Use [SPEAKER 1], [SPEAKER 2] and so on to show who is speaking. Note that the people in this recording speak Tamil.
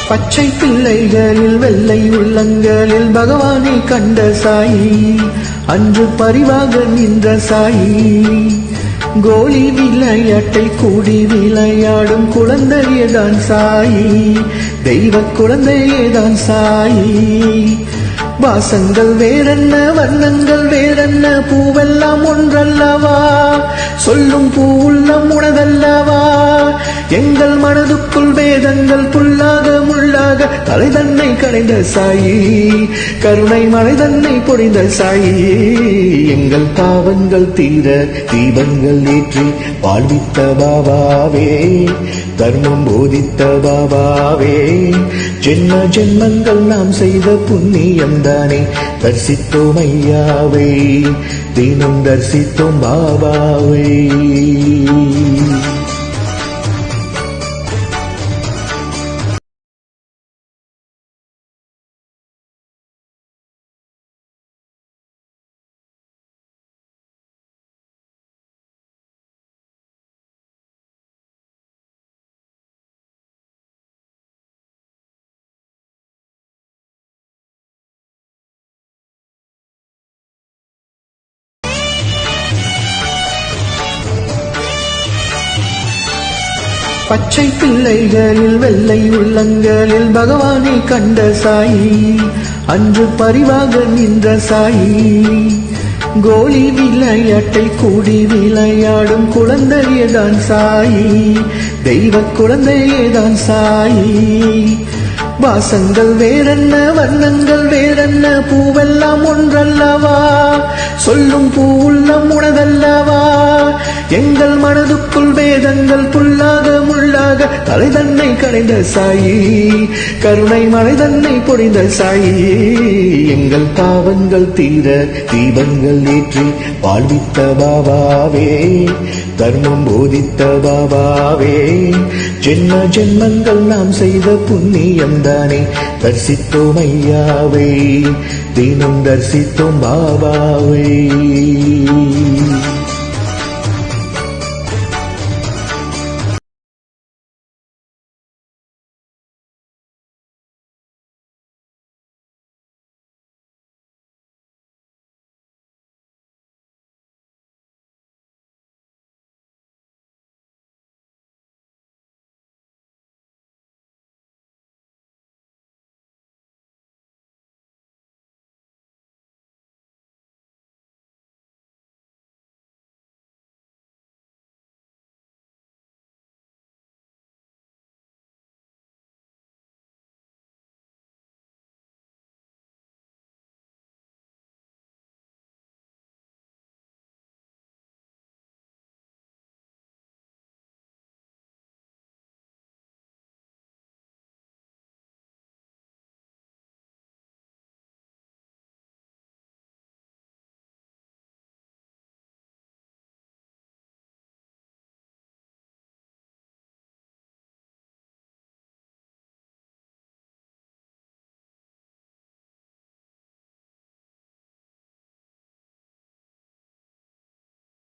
[SPEAKER 1] பச்சை பிள்ளைகளில் வெள்ளை உள்ளங்களில் பகவானை கண்ட சாயி, அன்று பரிவாக நின்ற சாயி. கோலி விளையாட்டை கூடி விளையாடும் குழந்தையேதான் சாயி, தெய்வ குழந்தையேதான் சாயி. வாசங்கள் வேறென்ன, வண்ணங்கள் வேறென்ன, பூவெல்லாம் ஒன்றல்லவா, சொல்லும் பூ உள்ளம் உனதல்லவா. எங்கள் மனதுக்குள் வேதங்கள் புல்லாக முள்ளாக தலை தன்னை கடைந்த சாயி, கருணை மழை தன்னை பொழிந்த சாயி. எங்கள் பாவங்கள் தீர தீபங்கள் ஏற்றி வாழ்வித்த பாபாவே, தர்மம் போதித்த பாபாவே. ஜென்ம ஜென்மங்கள் நாம் செய்த புண்ணியம் தானே தரிசித்தோம் ஐயாவை, தினம் தரிசித்தோம் பாபாவை. பச்சை பிள்ளைகளில் வெள்ளை உள்ளங்களில் பகவானை கண்ட சாயி, அன்று பரிவாக நின்ற சாயி. கோலி விளையாட்டை கூடி விளையாடும் குழந்தையேதான் சாயி, தெய்வ குழந்தையேதான் சாயி. வாசங்கள் வேறென்ன, வண்ணங்கள் வேறென்ன, பூவெல்லாம் ஒன்றல்லவா, சொல்லும் பூ உள்ளம் உனதல்லவா. எங்கள் மனதுக்குள் வேதங்கள் புல்லாக முள்ளாக தலை தன்னை கடைந்த சாயி, கருணை மழை தன்னை பொழிந்த சாயி. எங்கள் பாவங்கள் தீர தீபங்கள் ஏற்றி வாழ்வித்த பாபாவே, தர்மம் போதித்த பாபாவே. ஜென்ம ஜென்மங்கள் நாம் செய்த புண்ணியம் தானே தரிசித்தோம் ஐயாவை, தினம் தரிசித்தோம் பாபாவை.